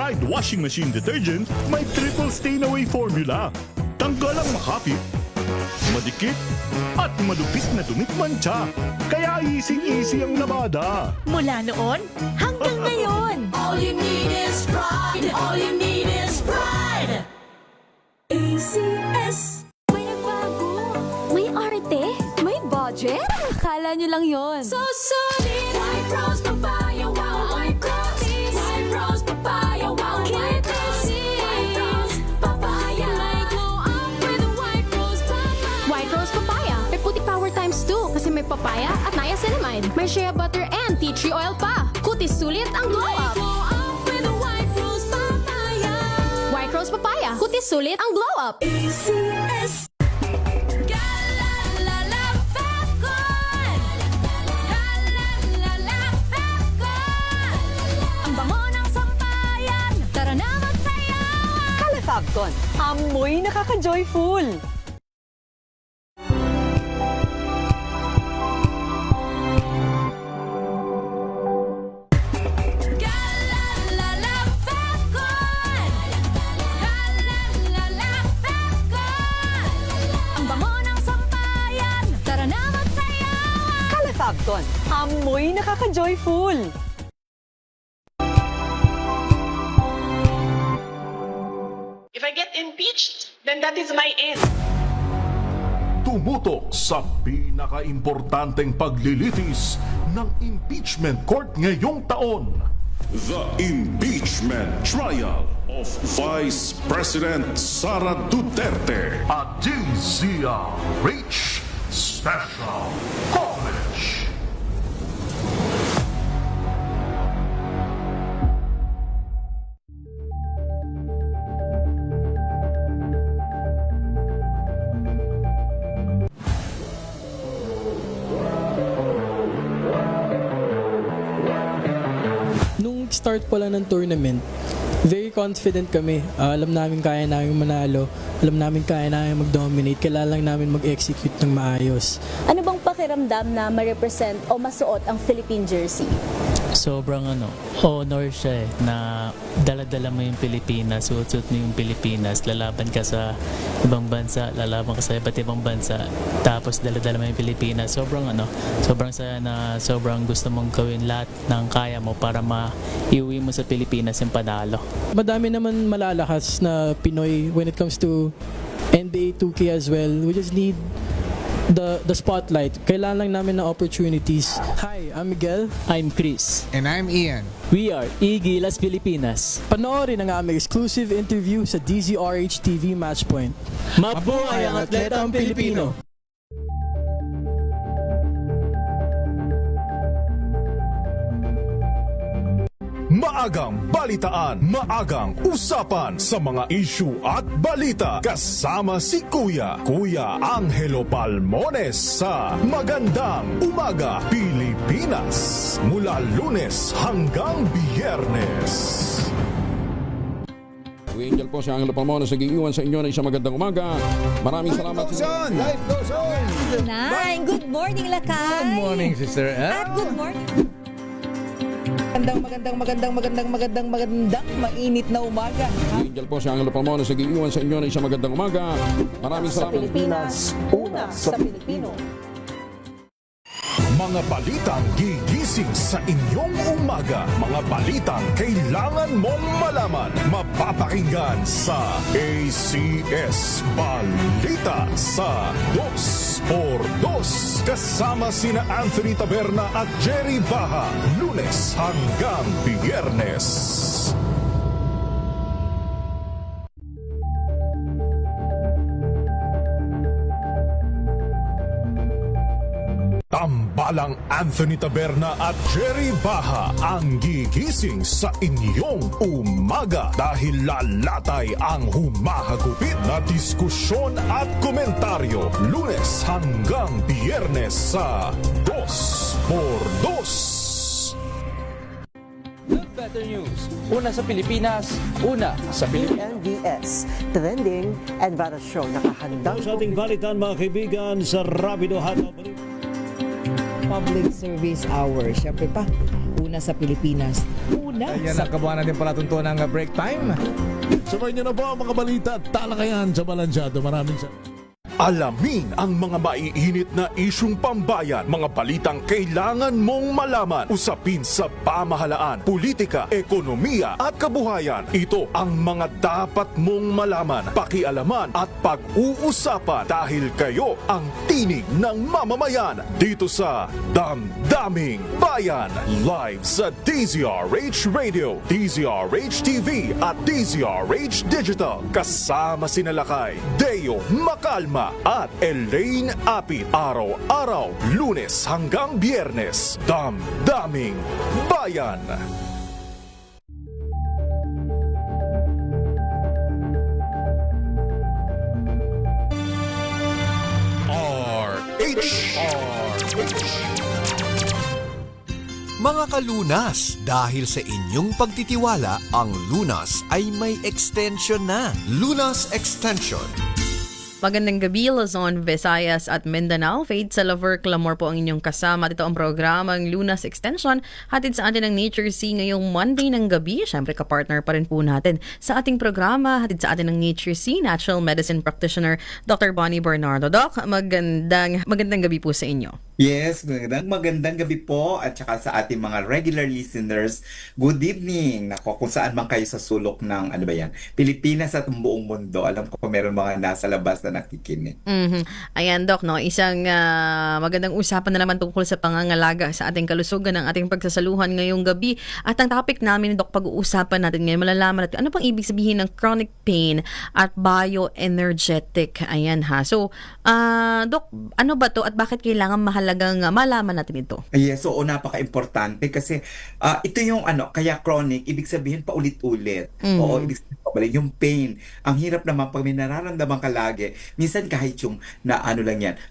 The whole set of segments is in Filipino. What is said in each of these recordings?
Tide Washing Machine Detergent may triple stain-away formula. Tanggal ang makapit, madikit, at malupit na dumit mancha. Kaya easy-easy ang labada. Mula noon hanggang ngayon. All you need is pride. All you need is pride. ACS. May nagbago, may arte, may budget. Akala nyo lang yon. So solid. White rose papaya, wow, white rose. White rose papaya, wow, white rose. White rose papaya. May glow up with a white rose papaya. White Rose Papaya. May puti power times 2 kasi may papaya at niacinamide. May shea butter and tea tree oil pa. Kutis sulit ang glow May up. glow up with a white rose papaya. White Rose Papaya. Kutis sulit ang glow up. ACS. Galalala, felt good. Galalala, felt good. Ang bango ng sampayan. Tara na magsayawan. Calefacton, amoy nakaka-joyful. Galalala, felt good. Galalala, felt good. Ang bango ng sampayan. Tara na magsayawan. Calefacton, amoy nakaka-joyful. If I get impeached, then that is my end. Tumutok sa pinaka-importanteng paglilitis ng impeachment court ngayong taon. The impeachment trial of Vice President Sara Duterte. At DZRH Special Coverage. Nung start pa lang ng tournament, very confident kami. Alam namin kaya namin manalo. Alam namin kaya namin mag-dominate. Kailangan lang namin mag-execute ng maayos. Ano bang pakiramdam na ma-represent o masuot ang Philippine jersey? Sobrang honor siya na dala-dala mo yung Pilipinas, suot-suot mo yung Pilipinas, lalaban ka sa ibang bansa, lalaban ka sa iba't ibang bansa, tapos dala-dala mo yung Pilipinas. Sobrang saya na sobrang gusto mong gawin lahat ng kaya mo para maiuwi mo sa Pilipinas yung panalo. Madami naman malalakas na Pinoy when it comes to NBA 2K as well. We just need the spotlight. Kailangan lang namin ng opportunities. Hi, I'm Miguel. I'm Chris. And I'm Ian. We are Igilas Pilipinas. Panoorin ang aming exclusive interview sa DZRH TV Matchpoint. Mabuhay ang atletang Pilipino! Maagang balitaan, maagang usapan sa mga issue at balita. Kasama si Kuya Angelo Palmones sa Magandang Umaga Pilipinas. Mula Lunes hanggang Biyernes. Angel po si Angelo Palmones nag-iiwan sa inyo ng isang magandang umaga. Maraming salamat. Life goes on! Good morning, Lakay. Good morning, Sister Ann. At good morning. Magandang mainit na umaga. Angel po si Angelo Palmones nag-iiwan sa inyo ng isang magandang umaga. Maraming Sa salamat. Pilipinas, una sa Pilipino. Mga balitang gigising sa inyong umaga. Mga balitang kailangan mong malaman. Mapapakinggan sa ACS Balita sa 2x2. Kasama sina Anthony Taberna at Jerry Baha. Lunes hanggang Biyernes. Tambalang Anthony Taberna at Jerry Baha ang gigising sa inyong umaga dahil lalatay ang humahagupit na diskusyon at komentaryo Lunes hanggang Biyernes sa 2x2. Better News. Una sa Pilipinas, una sa Pilipinas. NBS, Trending and Viral Show. Nakahandang sa ating balitan mga kaibigan sa Rapido Hanaw. Public Service Hour. Siyempre pa, Lunas sa Pilipinas. Una Ayan sa ang kabuuan natin palatuntunan ng break time. Sabay niyo na po ang mga balita at talakayan sa Balansyado. Maraming salamat. Alamin ang mga maiinit na isyung pambayan, mga balitang kailangan mong malaman, usapin sa pamahalaan, politika, ekonomiya at kabuhayan. Ito ang mga dapat mong malaman, pakialaman at pag-uusapan dahil kayo ang tinig ng mamamayan dito sa Damdaming Bayan. Live sa DZRH Radio, DZRH TV at DZRH Digital. Kasama sina Lakay, Deo Macalma at Elaine Apit. Araw-araw, Lunes hanggang Biyernes. Damdaming Bayan. Mga kalunas, dahil sa inyong pagtitiwala, ang Lunas ay may extension na. Lunas Extension. Magandang gabi, Luzon, Visayas at Mindanao. Faith Salaver Clamor po ang inyong kasama. Dito ang programang Lunas Extension. Hatid sa atin ng Nature Sea ngayong Monday ng gabi. Siyempre, kapartner pa rin po natin sa ating programa. Hatid sa atin ng Nature Sea, Natural Medicine Practitioner, Dr. Bonnie Bernardo. Doc, magandang gabi po sa inyo. Yes, magandang gabi po at saka sa ating mga regular listeners, good evening. Nako, kung saan man kayo sa sulok ng Pilipinas at buong mundo. Alam ko meron mga nasa labas na nakikinig. Ayan, Doc, no? Isang magandang usapan na naman tungkol sa pangangalaga sa ating kalusugan ng ating pagsasaluhan ngayong gabi. At ang topic namin, Doc, pag-uusapan natin ngayon, malalaman natin ano pang ibig sabihin ng chronic pain at bioenergetic. Ayan ha. So, Doc, ano ba to at bakit kailangan mahalagang malaman natin ito? Yes, so napaka-importante kasi ito yung kaya chronic, ibig sabihin paulit-ulit. Oo, ibig sabihin pabalik yung pain. Ang hirap naman pag may nararamdaman ka lagi, minsan kahit yung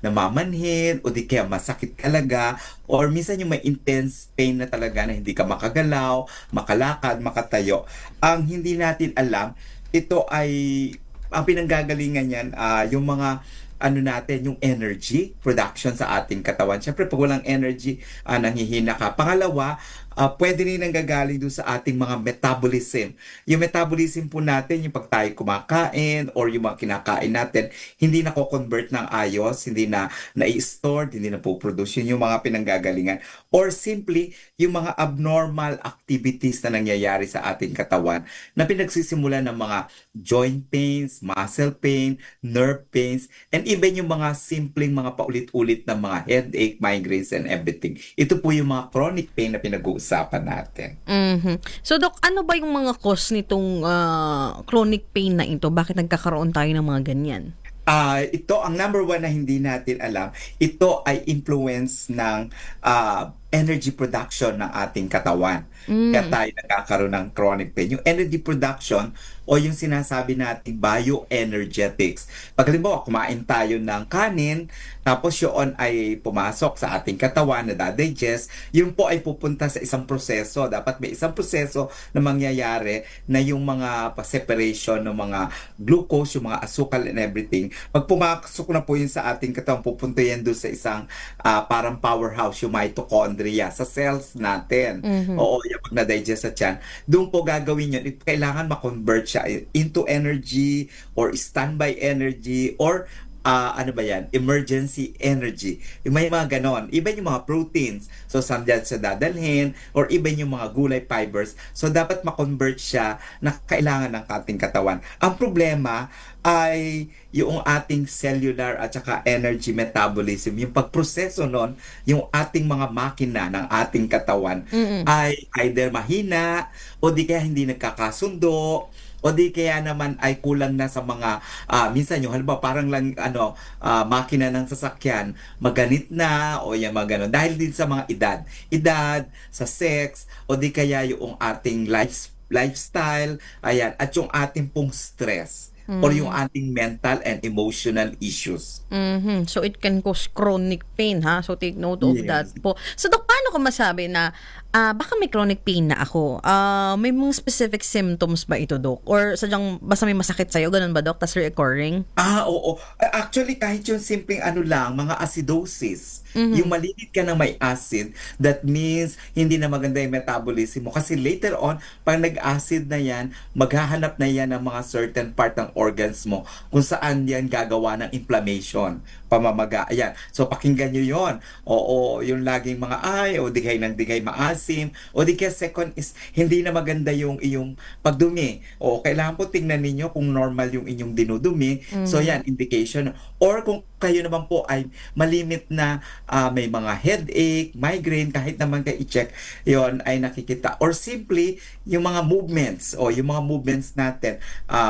namamanhid o di kaya masakit talaga or minsan yung may intense pain na talaga na hindi ka makagalaw, makalakad, makatayo. Ang hindi natin alam, ito ay ang pinanggagalingan yan, yung mga yung energy production sa ating katawan. Siyempre, pag walang energy, nanghihina ka. Pangalawa, pwede rin nanggagaling doon sa ating mga metabolism. Yung metabolism po natin, yung pag tayo kumakain or yung mga kinakain natin, hindi na convert ng ayos, hindi na na-store, hindi na po-produce. Yun yung mga pinanggagalingan. Or simply, yung mga abnormal activities na nangyayari sa ating katawan na pinagsisimula ng mga joint pains, muscle pain, nerve pains, and even yung mga simpleng mga paulit-ulit na mga headache, migraines, and everything. Ito po yung mga chronic pain na pinag-uusapan natin. So, Doc, ano ba yung mga cause nitong chronic pain na ito? Bakit nagkakaroon tayo ng mga ganyan? Ito, ang number one na hindi natin alam, ito ay influence ng energy production ng ating katawan. Kaya tayo nagkakaroon ng chronic pain. Yung energy production o yung sinasabi nating bioenergetics. Pag halimbawa, kumain tayo ng kanin, tapos yun ay pumasok sa ating katawan na dadigest, yun po ay pupunta sa isang proseso. Dapat may isang proseso na mangyayari na yung mga separation ng mga glucose, yung mga asukal and everything. Pag pumasok na po yun sa ating katawan, pupunta yan doon sa isang parang powerhouse, yung mitochondria, sa cells natin. Oo, yung pag na-digest sa tiyan, doon po gagawin yun. Kailangan ma-convert siya into energy or standby energy or emergency energy. May mga ganon. Iba yung mga proteins. So, saan dyan sa dadalhin or iba yung mga gulay fibers. So, dapat ma-convert siya na kailangan ng ating katawan. Ang problema ay yung ating cellular at saka energy metabolism. Yung pagproseso nun, yung ating mga makina ng ating katawan ay either mahina o di kaya hindi nagkakasundo o di kaya naman ay kulang na sa mga minsan yung halimbawa parang lang makina ng sasakyan maganit na o yung mga ganon dahil din sa mga edad sa sex o di kaya yung ating lifestyle ayan at yung ating pong stress or yung ating mental and emotional issues. So it can cause chronic pain, ha? So take note of that po. So Dok, paano ko masabi na baka may chronic pain na ako. May mga specific symptoms ba ito, Dok? Or sadyang basta may masakit sa'yo, ganun ba, Dok? Tas recurring? Oo. Actually, kahit yung simpleng mga acidosis, yung malimit ka ng may acid, that means hindi na maganda yung metabolism mo. Kasi later on, pag nag-acid na yan, maghahanap na yan ng mga certain part ng organs mo kung saan yan gagawa ng inflammation, pamamaga. Ayan. So, pakinggan nyo yun. Oo, yung laging mga o digay ng digay maasim, o di kaya second is, hindi na maganda yung iyong pagdumi. O, kailangan po tingnan ninyo kung normal yung inyong dinudumi. So, yan, indication. Or kung kayo naman po ay malimit na may mga headache, migraine, kahit naman kayo i-check, yon ay nakikita. Or simply, yung mga movements, yung mga movements natin,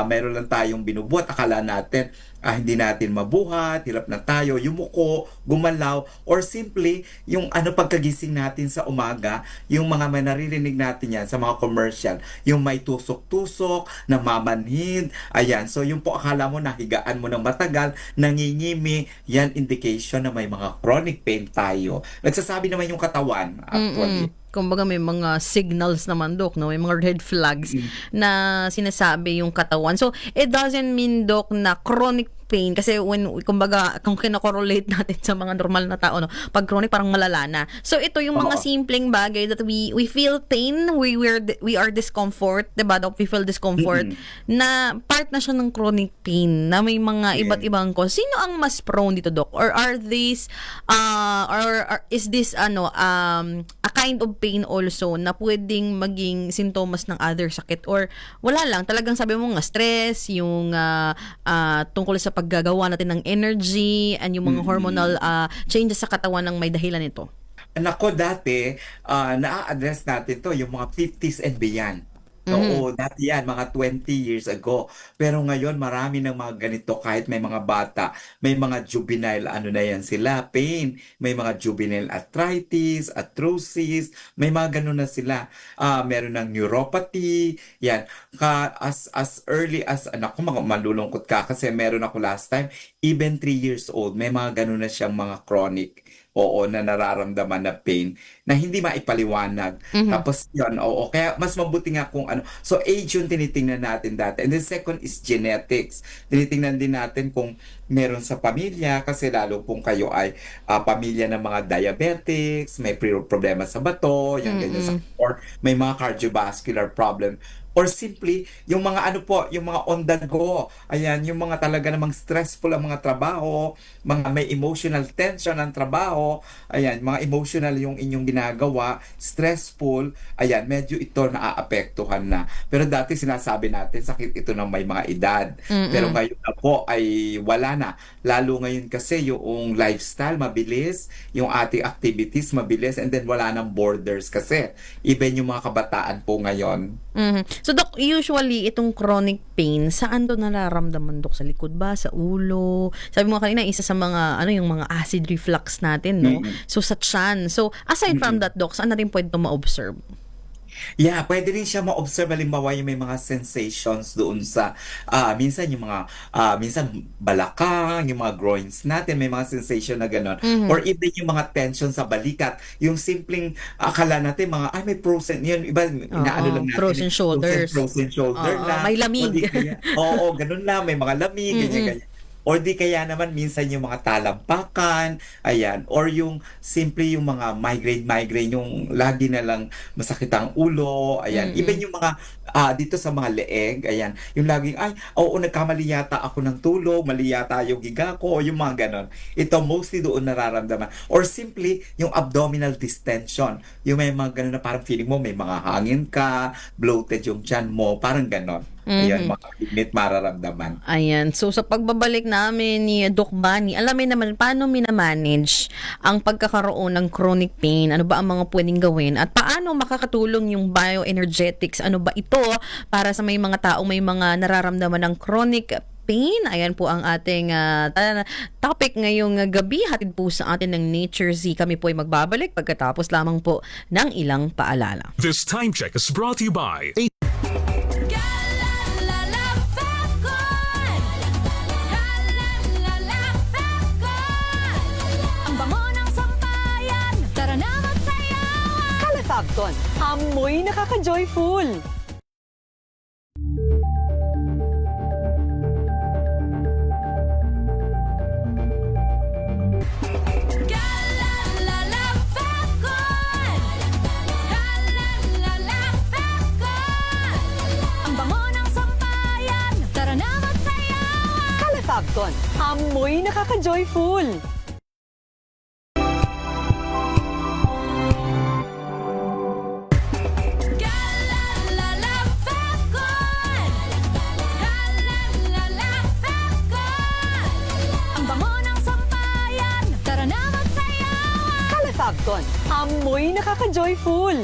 meron lang tayong binubuhat, akala natin, hindi natin mabuhat, hirap na tayo, yumuko, gumalaw, or simply, yung pagkagising natin sa umaga, yung mga naririnig natin yan sa mga commercial, yung may tusok-tusok, namamanhid, ayan. So, yung po akala mo, nahigaan mo ng matagal, nangingimi, yan indication na may mga chronic pain tayo. Nagsasabi naman yung katawan, actually. Kumbaga may mga signals naman, Dok, no? May mga red flags na sinasabi yung katawan. So, it doesn't mean, Dok, na chronic pain kasi kumbaga kung kino-correlate natin sa mga normal na tao, no, pag chronic parang malala na. So ito yung mga simpleng bagay that we feel pain, we are discomfort, 'di ba? We feel discomfort na part na siya ng chronic pain na may mga iba't ibang cause. Sino ang mas prone dito, Doc? Or are these or is this a kind of pain also na pwedeng maging sintomas ng other sakit, or wala lang, talagang sabi mo nga stress, yung tungkol sa paggagawa natin ng energy and yung mga hormonal changes sa katawan ng may dahilan nito? Nako, dati, na-address natin to yung mga 50s and beyond. Oo, dati yan, mga 20 years ago. Pero ngayon, marami ng mga ganito, kahit may mga bata, may mga juvenile, na yan sila, pain, may mga juvenile arthritis, arthrosis, may mga ganun na sila. Meron ng neuropathy, yan. As early as, malulungkot ka kasi meron ako last time, even 3 years old, may mga ganun na siyang mga chronic. Na nararamdaman na pain na hindi maipaliwanag. Tapos yun, kaya mas mabuti nga kung So age yung tinitingnan natin dati. And then second is genetics. Tinitingnan din natin kung meron sa pamilya, kasi lalo kung kayo ay pamilya ng mga diabetics, may problema sa bato, yan ganyan, or may mga cardiovascular problem. Or simply, yung mga yung mga on the go. Ayan, yung mga talaga namang stressful ang mga trabaho, mga may emotional tension ang trabaho, ayan, mga emotional yung inyong ginagawa, stressful, ayan, medyo ito naaapektuhan na. Pero dati sinasabi natin, sakit ito ng may mga edad. Pero ngayon na po ay wala na. Lalo ngayon kasi yung lifestyle mabilis, yung ating activities mabilis, and then wala nang borders kasi. Even yung mga kabataan po ngayon. So, Dok, usually, itong chronic pain, saan to nararamdaman, Dok? Sa likod ba? Sa ulo? Sabi mo kanina, isa sa mga, yung mga acid reflux natin, no? So, sa tiyan. So, aside from that, Dok, saan natin pwede ito ma-observe? Yeah, pwede rin siya ma-observe, halimbawa yung may mga sensations doon sa minsan yung mga minsan balakang, yung mga groins natin, may mga sensation na gano'n. Or even yung mga tension sa balikat, yung simpleng akala natin mga may frozen, yun iba inaano lang natin. Frozen shoulders. Frozen shoulder lang. May lamig. Ganun lang, may mga lamig, ganyan. Or di kaya naman minsan yung mga talampakan, ayan, or yung simple yung mga migraine, yung lagi na lang masakit ang ulo, ayan. Even yung mga dito sa mga leeg, ayan, yung laging nagkamali yata ako ng tulog, mali yata yung higa ko, yung mga ganon. Ito mostly doon nararamdaman. Or simply yung abdominal distension, yung may mga ganon na parang feeling mo may mga hangin ka, bloated yung tiyan mo, parang ganon. Ayan, mga limit mararamdaman. Ayan. So, sa pagbabalik namin ni Doc Bunny, alamin naman paano minamanage ang pagkakaroon ng chronic pain. Ano ba ang mga pwedeng gawin? At paano makakatulong yung bioenergetics? Ano ba ito para sa may mga taong may mga nararamdaman ng chronic pain? Ayan po ang ating topic ngayong gabi. Hatid po sa atin ng Nature Z. Kami po ay magbabalik pagkatapos lamang po ng ilang paalala. This time check is brought to you by Calefacton, amoy nakaka-joyful. Ang bango ng sampayan, tara na magsayawan. Calefacton, amoy nakaka-joyful. Ang bango ng sampayan, tara na magsayawan. Calefacton, amoy nakaka-joyful.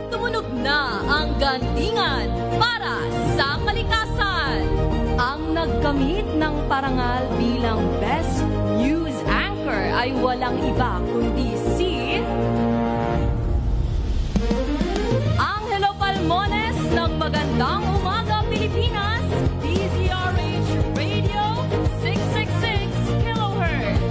Tumunog na ang gantingan para sa kalikasan. Ang nagkamit ng parangal bilang Best News Anchor ay walang iba kundi si Angelo Palmones ng Magandang Umaga Pilipinas, DZRH Radio 666 kHz.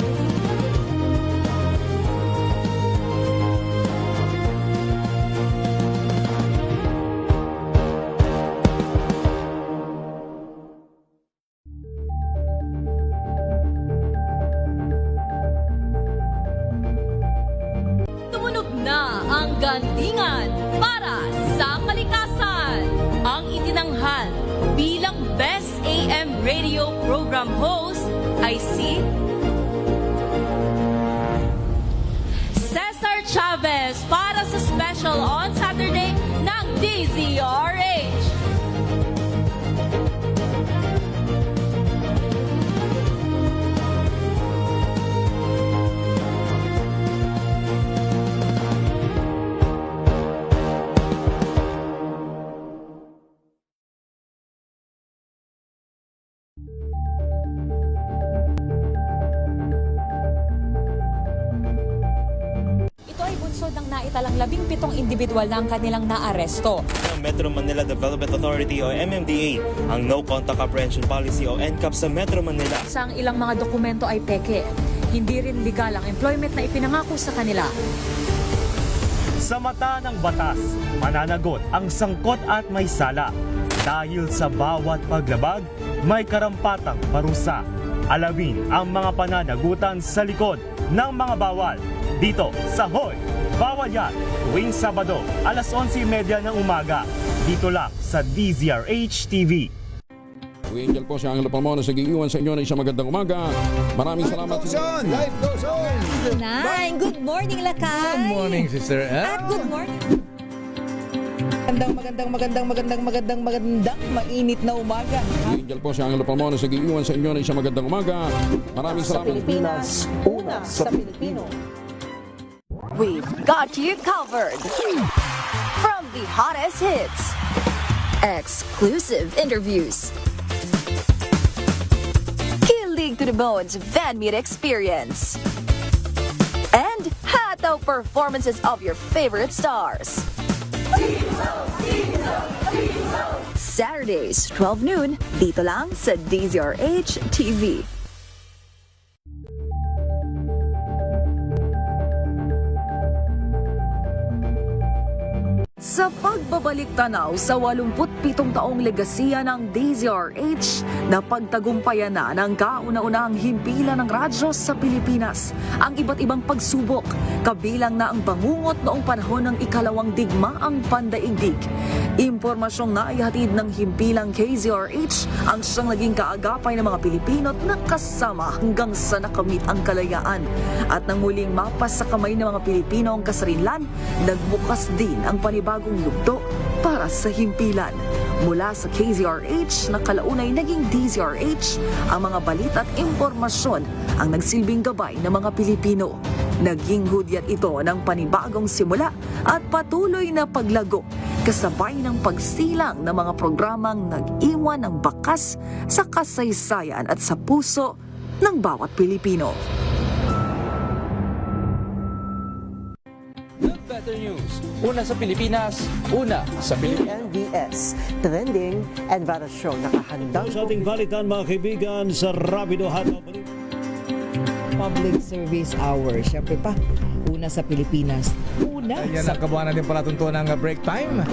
Tumunog na ang gantingan para sa kalikasan. Ang itinanghal bilang Best AM Radio Program Host ay si Cesar Chavez para sa special on Saturday ng DZRH. Ito ay bunsod ng naitalang 17 individual na ang kanilang naaresto. Metro Manila Development Authority o MMDA ang No Contact Apprehension Policy o NCAP sa Metro Manila. Sa ang ilang mga dokumento ay peke. Hindi rin legal ang employment na ipinangako sa kanila. Sa mata ng batas, mananagot ang sangkot at may sala. Dahil sa bawat paglabag, may karampatang parusa. Alamin ang mga pananagutan sa likod ng mga bawal. Dito sa Hoy! Bawal Yan! Tuwing Sabado, alas 11:30 ng umaga. Dito lang sa DZRH TV. Angel po si Angelo Palmones nag-iwan sa inyo na isang magandang umaga. Maraming salamat. Life goes on! Good morning, Lakay! Good morning, Sister Ann. At good morning! Magandang, mainit na umaga. Angel po si Angelo Palmones nag-iwan sa inyo na isang magandang umaga. Maraming Sa salamat. Pilipinas, una sa Pilipino. We've got you covered. From the hottest hits, exclusive interviews, kilig to the bones fan meet experience, and hataw performances of your favorite stars. Saturdays, 12 noon, dito lang sa DZRH TV. Sa pagbabalik tanaw sa 87 taong legasiya ng DZRH, napagtagumpayan na ng kauna-unahang himpilan ng radyo sa Pilipinas ang iba't ibang pagsubok, kabilang na ang bangungot noong panahon ng ikalawang digmaang pandaigdig. Impormasyong naihatid ng himpilang KZRH ang siyang naging kaagapay ng mga Pilipino at nakasama hanggang sa nakamit ang kalayaan. At nang muling mapas sa kamay ng mga Pilipino ang kasarinlan, nagbukas din ang panibagong yugto para sa himpilan. Mula sa KZRH na kalaunay naging DZRH, ang mga balita at impormasyon ang nagsilbing gabay ng mga Pilipino. Naging hudyat ito ng panibagong simula at patuloy na paglago, kasabay ng pagsilang ng mga programang nag-iwan ng bakas sa kasaysayan at sa puso ng bawat Pilipino. Better News. Una sa Pilipinas, una sa Pilipinas. NBS, trending and variety show nakahandang Sa ating balitan mga kaibigan sa Rapido Hataw. Public Service Hour. Siyempre pa, una sa Pilipinas. Una Yan sa ang kabuuan natin palatuntunan ng break time.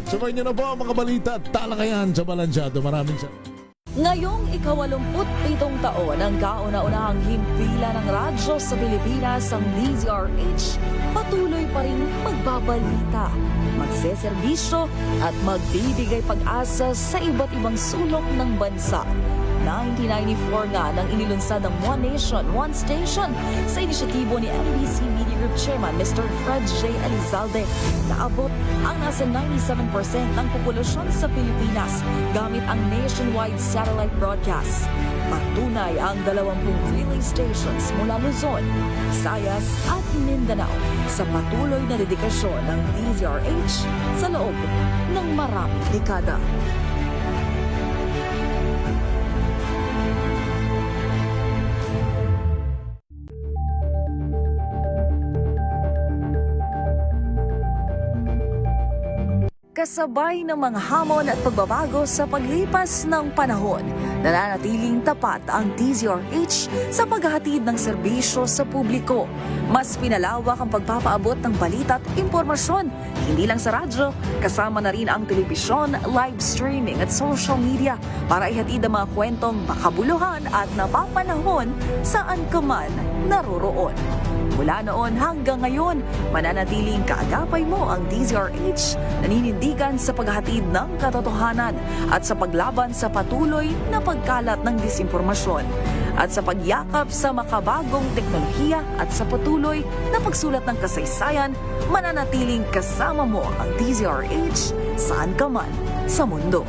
Sabay niyo na po ang mga balita at talakayan sa Balansyado. Maraming Ngayong ika-87 taon ang kauna-unahang himpilan ng radyo sa Pilipinas, ang DZRH, patuloy pa rin magbabalita, magseserbisyo at magbibigay pag-asa sa iba't ibang sulok ng bansa. 1994 nga nang inilunsad ng One Nation, One Station sa inisyatibo ni MBC Media Group Chairman Mr. Fred J. Elizalde. Naabot ang nasa 97% ng populasyon sa Pilipinas gamit ang nationwide satellite broadcast. Patunay ang 20 relay stations mula Luzon, Visayas at Mindanao sa patuloy na dedikasyon ng DZRH sa loob ng maraming dekada. Kasabay ng mga hamon at pagbabago sa paglipas ng panahon, nananatiling tapat ang DZRH sa paghahatid ng serbisyo sa publiko. Mas pinalawak ang pagpapaabot ng balita at impormasyon, hindi lang sa radyo, kasama na rin ang telebisyon, live streaming at social media para ihatid ang mga kwentong makabuluhan at napapanahon saan ka man naroroon. Mula noon hanggang ngayon, mananatiling kaagapay mo ang DZRH, naninindigan sa paghatid ng katotohanan at sa paglaban sa patuloy na pagkalat ng disinformasyon at sa pagyakap sa makabagong teknolohiya at sa patuloy na pagsulat ng kasaysayan, mananatiling kasama mo ang DZRH saan ka man sa mundo.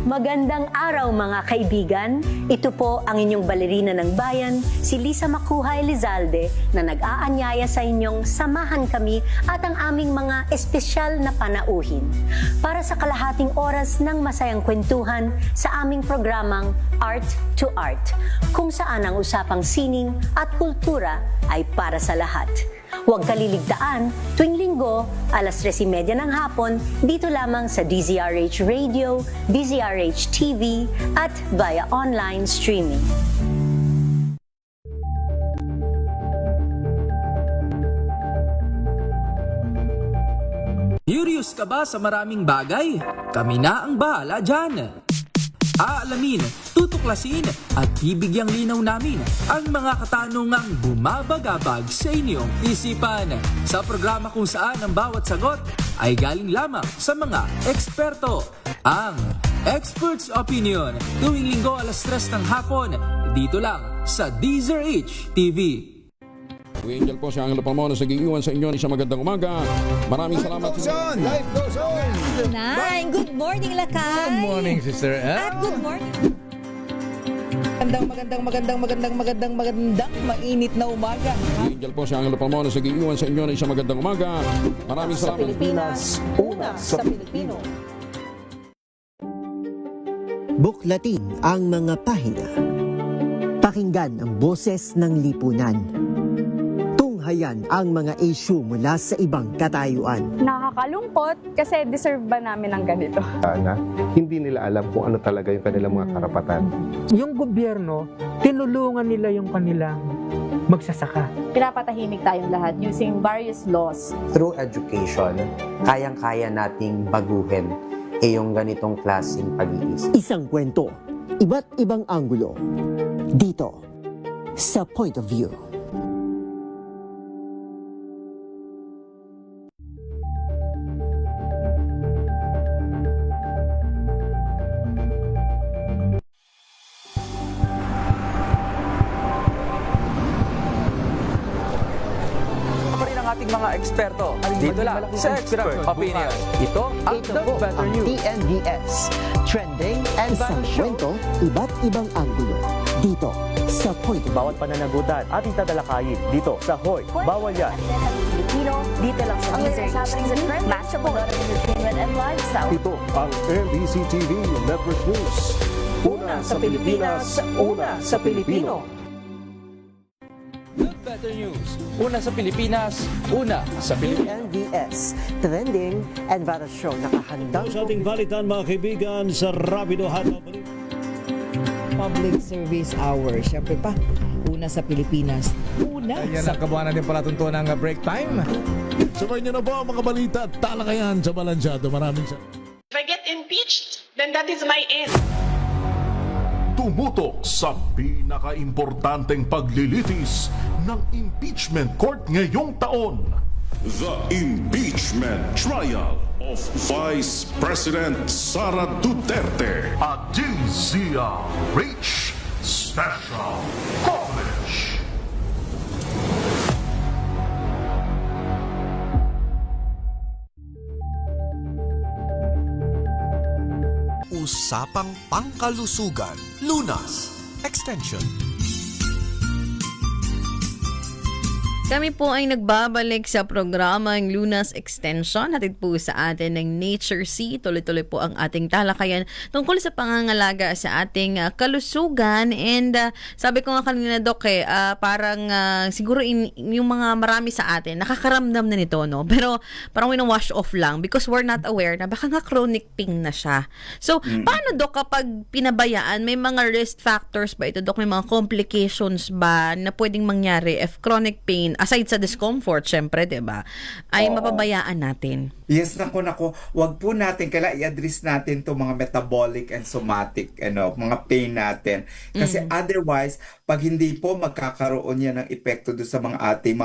Magandang araw mga kaibigan. Ito po ang inyong balerina ng bayan, si Lisa Macuja Elizalde, na nag-aanyaya sa inyong samahan kami at ang aming mga espesyal na panauhin para sa kalahating oras ng masayang kwentuhan sa aming programang Art to Art, kung saan ang usapang sining at kultura ay para sa lahat. Huwag kaliligtaan, tuwing linggo, alas 3:30 ng hapon, dito lamang sa DZRH Radio, DZRH TV, at via online streaming. Curious ka ba sa maraming bagay? Kami na ang bahala dyan. Aalamin, tutuklasin at bibigyang linaw namin ang mga katanungang bumabagabag sa inyong isipan. Sa programa kung saan ang bawat sagot ay galing lamang sa mga eksperto. Ang Expert's Opinion, tuwing linggo alas 3 ng hapon, dito lang sa DZRH TV. Angel po si Angelo Palmona sa giiwan sa inyo ng isang magandang umaga. Maraming salamat sa inyo. Life goes on! Nine, good morning, Lakay! Good morning, Sister Elle. At good morning! Magandang mainit na umaga. Angel po si Angelo Palmona sa giiwan sa inyo ng isang magandang umaga. Maraming Sa salamat. Pilipinas, una sa Pilipino. Buklatin ang mga pahina. Pakinggan ang boses ng lipunan. Tunghayan ang mga issue mula sa ibang katayuan. Nakakalungkot kasi deserve ba namin ng ganito? Na hindi nila alam kung ano talaga yung kanilang mga karapatan. Yung gobyerno, tinulungan nila yung kanilang magsasaka. Pinapatahimik tayong lahat using various laws. Through education, kayang-kaya nating baguhin yung ganitong klaseng pag-iisip. Isang kwento, iba't ibang anggulo. Dito, sa Point of View. Ating mga eksperto dito lang sa Expert Opinion. Ito ang The Better News. TNVS, trending and isang kwento, iba't ibang anggulo. Dito, sa Point of View. Bawat pananagutan ating tatalakayin dito sa Hoy. Bawal yan. Dito lang sa DZRH. Matchable entertainment and lifestyle. Ito ang MBC TV Network News. Una sa Pilipinas, una sa Pilipino. After News. Una sa Pilipinas, una sa Pilipinas. NBS, trending and viral show nakahandang Sa ating balitan mga kaibigan sa Rapido Hataw. Public Service Hour. Siyempre pa, una sa Pilipinas. Una Yan sa ang kabuuan natin palatuntunan ng break time. Sabay niyo na po ang mga balita at talakayan sa Balansyado. Maraming salamat. If I get impeached, then that is my end. Tumutok sa pinaka-importanteng paglilitis ng impeachment court ngayong taon. The impeachment trial of Vice President Sara Duterte. A DZRH Special Coverage. Usapang Pangkalusugan, Lunas, Extension. Kami po ay nagbabalik sa programang Lunas Extension. Hatid po sa atin ng Nature C. Tuloy-tuloy po ang ating talakayan tungkol sa pangangalaga sa ating kalusugan. And sabi ko nga kanina, Dok, parang siguro yung mga marami sa atin, nakakaramdam na nito, no? Pero parang wina-wash off lang because we're not aware na baka nga chronic pain na siya. So, paano, Dok, kapag pinabayaan, may mga risk factors ba ito, Dok? May mga complications ba na pwedeng mangyari if chronic pain, aside sa discomfort, syempre, diba, ay mapabayaan natin? Yes, nako, wag po natin, kailangan i-address natin to mga metabolic and somatic, mga pain natin. Kasi otherwise, pag hindi po magkakaroon yan ng epekto doon sa mga ating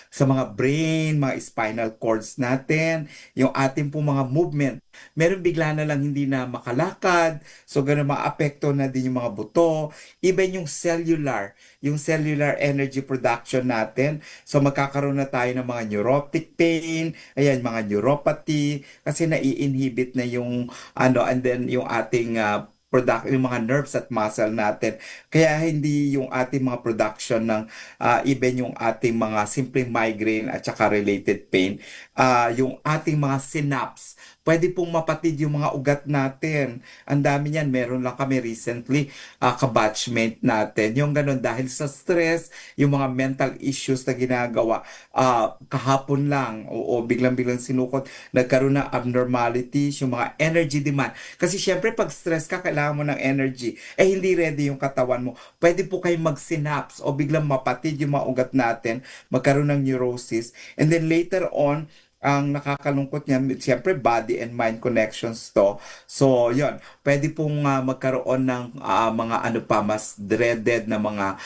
sa mga brain, mga spinal cords natin, yung ating po mga movement, meron bigla na lang hindi na makalakad, so ganun maapekto na din yung mga buto, even yung cellular energy production natin, so magkakaroon na tayo ng mga neurotic pain, ayan, mga neuropathy, kasi nai-inhibit na yung and then yung ating yung mga nerves at muscle natin. Kaya hindi yung ating mga production ng even yung ating mga simpleng migraine at saka related pain, yung ating mga synapse, pwede pong mapatid yung mga ugat natin. Ang dami niyan. Meron lang kami recently, kabatchmate natin. Yung ganun, dahil sa stress, yung mga mental issues na ginagawa, kahapon lang, biglang-biglang sinukot, nagkaroon ng abnormalities, yung mga energy demand. Kasi syempre, pag stress ka, kailangan mo ng energy. Hindi ready yung katawan mo. Pwede po kayo mag-synapse o biglang mapatid yung mga ugat natin, magkaroon ng neurosis. And then later on, ang nakakalungkot niya, siyempre body and mind connections to. So, yun, pwede pong magkaroon ng mga mas dreaded na mga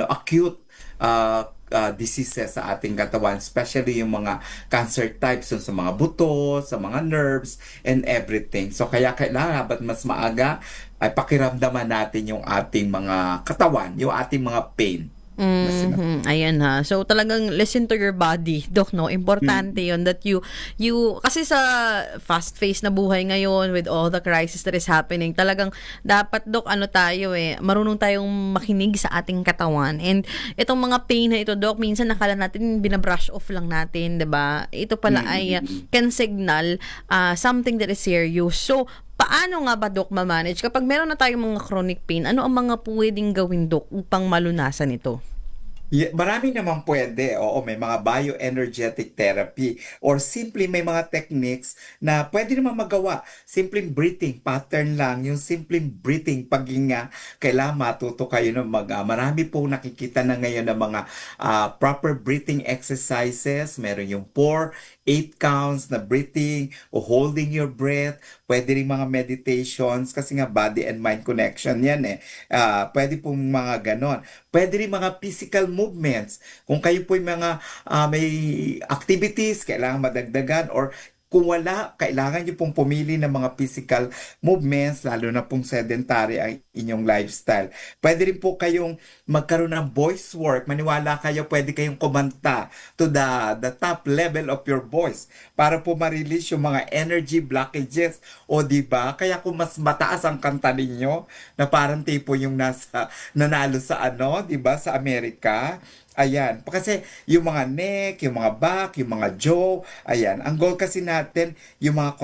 acute diseases sa ating katawan, especially yung mga cancer types sa mga buto, sa mga nerves, and everything. So, kaya kailangan dapat mas maaga ay pakiramdaman natin yung ating mga katawan, yung ating mga pain. Ayan ha. So talagang listen to your body, Dok, no? Importante yun that you kasi sa fast-paced na buhay ngayon with all the crisis that is happening, talagang dapat, Dok, marunong tayong makinig sa ating katawan. And itong mga pain na ito, Dok, minsan nakala natin binabrush off lang natin, 'di ba? Ito pala ay can signal something that is serious. So paano nga ba, Dok, ma-manage kapag meron na tayong mga chronic pain? Ano ang mga pwedeng gawin, Dok, upang malunasan ito? Marami naman pwede. Oo, may mga bioenergetic therapy or simply may mga techniques na pwede naman magawa. Simpleng breathing pattern lang. Yung simpleng breathing, paghinga, kailangan matuto kayo ng marami pong nakikita na ngayon ng mga proper breathing exercises. Meron yung 4-8 counts na breathing o holding your breath. Pwede rin mga meditations kasi nga body and mind connection yan pwede pong mga ganon. Pwede rin mga physical movements. Kung kayo po yung mga may activities, kailangan madagdagan or kung wala, kailangan nyo pong pumili ng mga physical movements, lalo na pong sedentary ang inyong lifestyle. Pwede rin po kayong magkaroon ng voice work. Maniwala kayo, pwede kayong kumanta to the top level of your voice para po ma-release yung mga energy blockages. O diba? Kaya kung mas mataas ang kanta ninyo, na parang tipo yung nanalo sa diba? Sa Amerika. Ayan. Kasi yung mga neck, yung mga back, yung mga jaw, ayan. Ang goal kasi natin, yung mga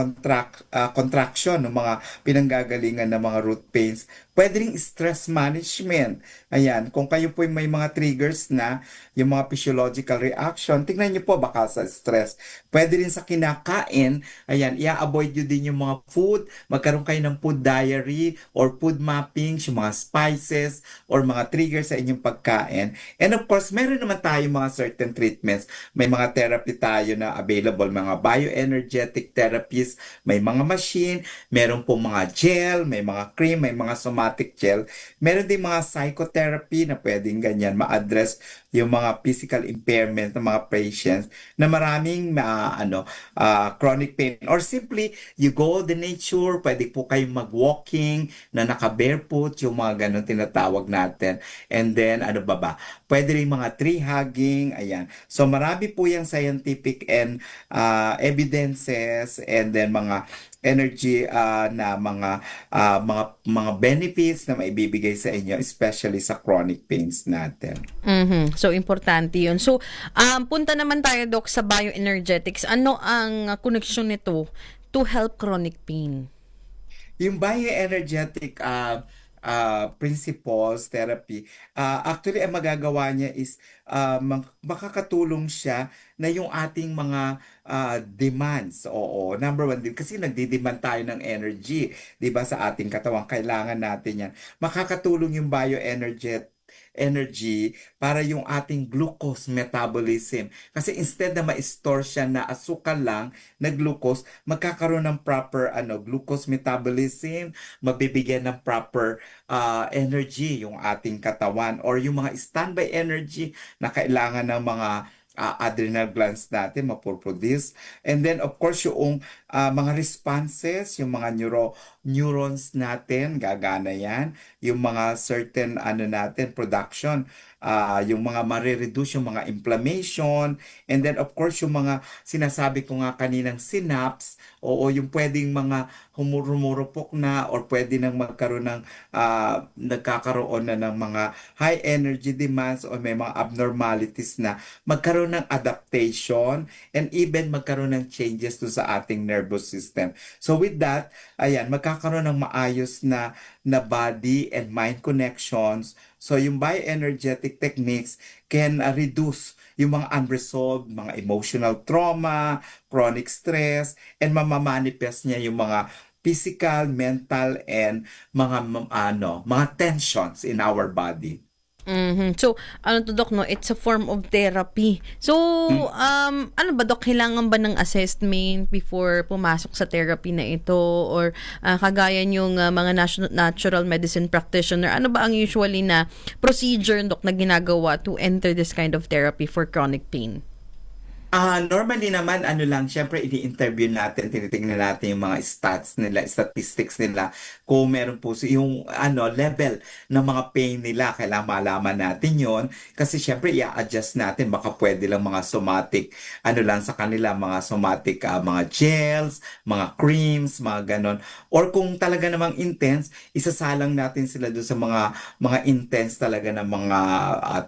contraction, ng mga pinanggagalingan ng mga root pains, Pwede rin stress management. Ayan, kung kayo po may mga triggers na yung mga physiological reaction, tingnan niyo po baka sa stress. Pwede rin sa kinakain, ayan, i-avoid nyo din yung mga food, magkaroon kayo ng food diary or food mapping, yung mga spices or mga triggers sa inyong pagkain. And of course, meron naman tayo mga certain treatments. May mga therapy tayo na available, mga bioenergetic therapies, may mga machine, meron po mga gel, may mga cream, may mga somatic gel. Meron din mga psychotherapy na pwedeng ganyan ma-address yung mga physical impairment ng mga patients na maraming chronic pain. Or simply, you go the nature, pwede po kayong mag-walking na naka-barefoot, yung mga ganun tinatawag natin. And then, pwede rin mga tree hugging, ayan. So, marami po yung scientific and evidences and then mga energy na mga benefits na maibibigay sa inyo, especially sa chronic pains natin. So, importante yun. So, punta naman tayo, Doc, sa bioenergetics. Ano ang connection nito to help chronic pain? Yung bioenergetic principles, therapy, actually, ang magagawa niya is makakatulong siya na yung ating mga demands. Oo, number one din. Kasi nagdi-demand tayo ng energy, di ba, sa ating katawan. Kailangan natin yan. Makakatulong yung energy para yung ating glucose metabolism. Kasi instead na ma-store siya na asukal lang na glucose, magkakaroon ng proper glucose metabolism, mabibigyan ng proper energy yung ating katawan or yung mga standby energy na kailangan ng mga adrenal glands natin mapoproduce. And then of course yung mga responses, yung mga neurons natin, gagana yan. Yung mga certain production, yung mga marireduce yung mga inflammation. And then of course yung mga sinasabi ko nga kaninang synapse, yung pwedeng mga humurumurupok na or pwede nang magkaroon ng nagkakaroon na ng mga high energy demands o may mga abnormalities na magkaroon ng adaptation and even magkaroon ng changes to sa ating nervous system. So with that, ayan, magkakaroon ng maayos na body and mind connections. So yung bioenergetic techniques can reduce yung mga unresolved, mga emotional trauma, chronic stress, and mamamanifest niya yung mga physical, mental, and mga tensions in our body. So, ano to, Doc, no? It's a form of therapy. So, ano ba, Doc? Kailangan ba ng assessment before pumasok sa therapy na ito? Or kagaya yung mga natural medicine practitioner, ano ba ang usually na procedure, Doc, na ginagawa to enter this kind of therapy for chronic pain? Normally naman, syempre ini-interview natin, tinitingnan natin yung mga stats nila, statistics nila, kung meron po yung level ng mga pain nila, kailangan malaman natin yon kasi syempre i-adjust natin, baka pwede lang mga somatic, lang sa kanila, mga somatic, mga gels, mga creams, mga ganon. Or kung talaga namang intense, isasalang natin sila doon sa mga intense talaga ng mga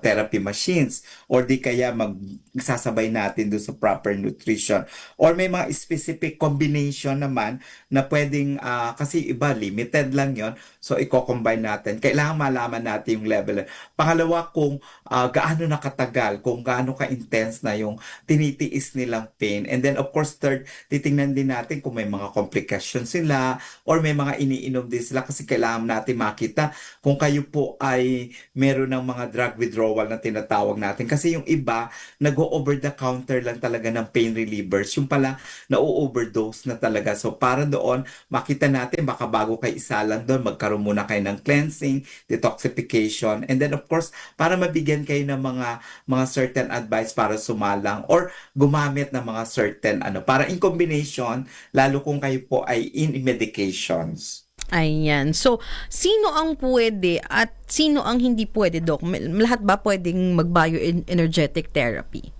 therapy machines, or di kaya magsasabay natin sa proper nutrition. Or may mga specific combination naman na pwedeng, kasi iba, limited lang yon. So, i-combine natin. Kailangan malaman natin yung level. Pangalawa, kung gaano nakatagal, kung gaano ka-intense na yung tinitiis nilang pain. And then, of course, third, titingnan din natin kung may mga complications sila or may mga iniinom din sila kasi kailangan natin makita kung kayo po ay meron ng mga drug withdrawal na tinatawag natin. Kasi yung iba, nag-over the counter lang talaga ng pain relievers. Yung pala, na-overdose na talaga. So, para doon, makita natin, baka bago kayo isalan doon, magkaroon muna kayo ng cleansing, detoxification, and then of course, para mabigyan kayo ng mga certain advice para sumalang or gumamit ng mga certain, para in combination, lalo kung kayo po ay in medications. Ayan. So, sino ang pwede at sino ang hindi pwede, Doc? Lahat ba pwedeng mag-bioenergetic therapy?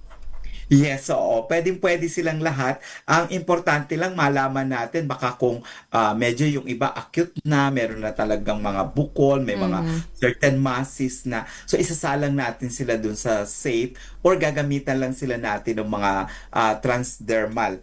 Yes, oo. Pwedeng-pwede silang lahat. Ang importante lang malaman natin baka kung medyo yung iba acute na, meron na talagang mga bukol, may mga certain masses na. So isasalang natin sila dun sa safe or gagamitan lang sila natin ng mga transdermal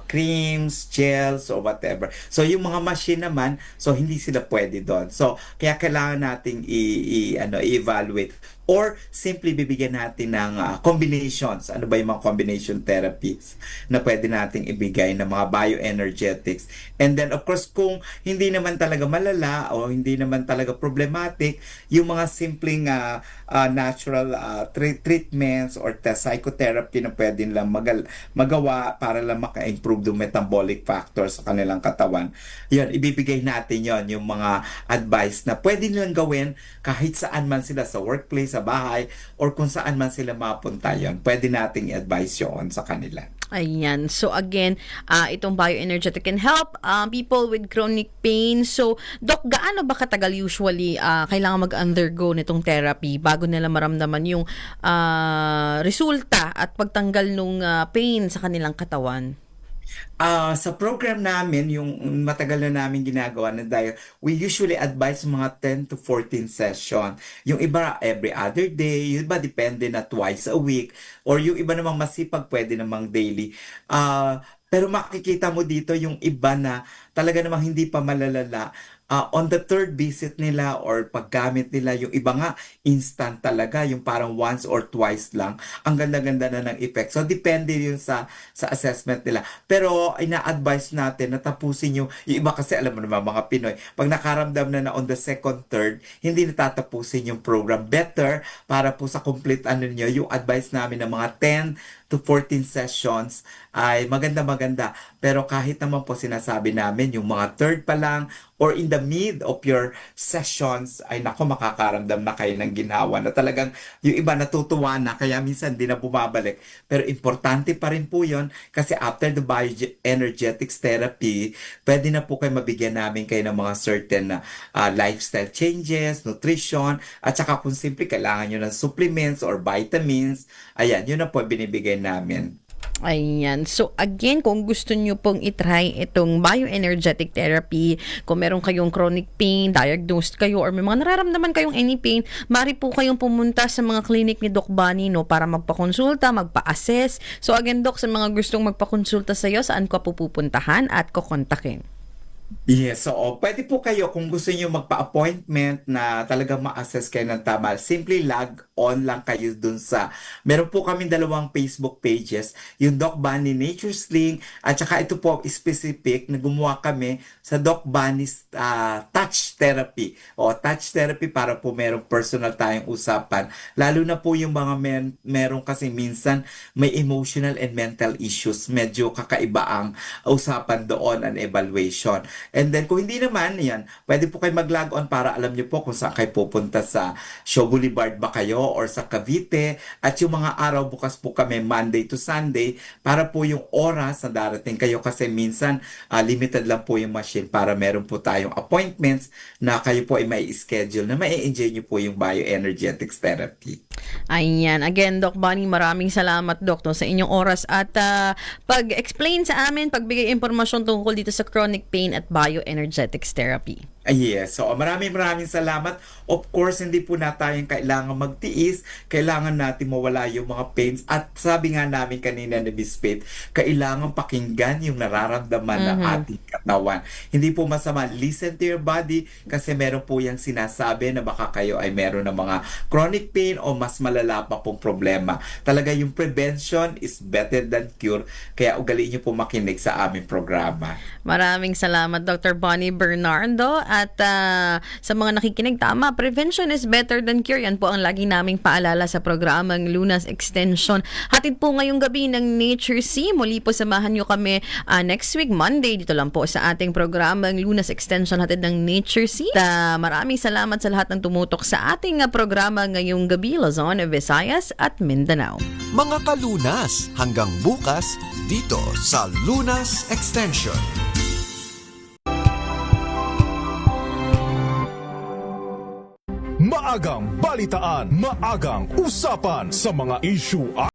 creams, gels or whatever. So yung mga machine naman, so hindi sila pwede doon. So kaya kailangan nating i-evaluate or simply bibigyan natin ng combinations. Ano ba yung mga combination therapies na pwede nating ibigay ng mga bioenergetics. And then of course kung hindi naman talaga malala o hindi naman talaga problematic, yung mga simpleng natural treatments or psychotherapy na pwede lang magawa para lang maka-improve yung metabolic factors sa kanilang katawan. Yun, ibibigay natin yon yung mga advice na pwede nilang gawin kahit saan man sila, sa workplace, sa bahay, or kung saan man sila mapunta yon. Pwede nating i-advise yun sa kanila. Ayan. So again, itong bioenergetic can help people with chronic pain. So, Doc, gaano ba katagal usually kailangan mag-undergo nitong therapy bago nila maramdaman yung resulta at pagtanggal ng pain sa kanilang katawan? Sa program namin, yung matagal na namin ginagawa na dahil we usually advise mga 10 to 14 session. Yung iba every other day, yung iba depende na twice a week, or yung iba namang masipag pwede namang daily. Pero makikita mo dito yung iba na talaga namang hindi pa malalala. On the third visit nila or paggamit nila, yung iba nga instant talaga, yung parang once or twice lang. Ang ganda-ganda na ng effect. So depende yun sa assessment nila. Pero ina-advise natin na tapusin yung iba kasi alam mo naman mga Pinoy, pag nakaramdam na on the second, third, hindi natatapusin yung program. Better para po sa complete nyo, yung advice namin ng mga 10 to 14 sessions ay maganda-maganda. Pero kahit naman po sinasabi namin, yung mga third pa lang or in the mid of your sessions, ay nako, makakaramdam na kayo ng ginawa na talagang yung iba natutuwa na, kaya minsan di na bumabalik. Pero importante pa rin po yun kasi after the bioenergetics therapy, pwede na po kayo mabigyan namin kayo ng mga certain lifestyle changes, nutrition, at saka kung simple kailangan nyo ng supplements or vitamins, ayan, yun na po binibigay namin. Ayan. So again, kung gusto nyo pong itry itong bioenergetic therapy, kung meron kayong chronic pain, diagnosed kayo, or may mga nararamdaman kayong any pain, maaari po kayong pumunta sa mga clinic ni Doc Bonnie, no, para magpakonsulta, magpa-assess. So again, Doc, sa mga gustong magpakonsulta sa iyo, saan ka pupuntahan at kukontakin? Yes, so pwede po kayo kung gusto niyo magpa-appointment na talagang ma-assess kayo ng tama. Simply log on lang kayo dun sa, meron po kami 2 Facebook pages, yung Doc Bonnie Nature Sling, at saka ito po specific na gumawa kami sa Doc Bonnie's Touch Therapy. O Touch Therapy para po merong personal tayong usapan. Lalo na po yung mga meron kasi minsan may emotional and mental issues. Medyo kakaiba ang usapan doon, an evaluation. And then kung hindi naman, yan, pwede po kayo mag-log on para alam nyo po kung saan kayo pupunta, sa Shaw Boulevard ba kayo or sa Cavite. At yung mga araw bukas po kami Monday to Sunday para po yung oras na darating kayo kasi minsan limited lang po yung machine para meron po tayong appointments na kayo po ay may schedule na mai-enjoy nyo po yung bioenergetics therapy. Ayan. Again, Doc Bonnie, maraming salamat, Doc, no, sa inyong oras at pag-explain sa amin, pagbigay impormasyon tungkol dito sa chronic pain at bioenergetics therapy. Yes, so maraming salamat. Of course, hindi po na tayong kailangan magtiis, kailangan natin mawala yung mga pains. At sabi nga namin kanina na Miss Faith, kailangan pakinggan yung nararamdaman ng ating katawan. Hindi po masama, listen to your body kasi meron po yung sinasabi na baka kayo ay meron ng mga chronic pain o mas malala pa pong problema. Talaga yung prevention is better than cure, kaya ugaliin niyo po makinig sa aming programa. Maraming salamat, Dr. Bonnie Bernardo. At sa mga nakikinig, tama, prevention is better than cure. Yan po ang lagi naming paalala sa programang Lunas Extension. Hatid po ngayong gabi ng Nature C. Muli po samahan nyo kami next week, Monday. Dito lang po sa ating programang Lunas Extension, hatid ng Nature C. Maraming salamat sa lahat ng tumutok sa ating programa ngayong gabi, Luzon, Visayas at Mindanao. Mga kalunas, hanggang bukas dito sa Lunas Extension. Maagang balitaan, maagang usapan sa mga issue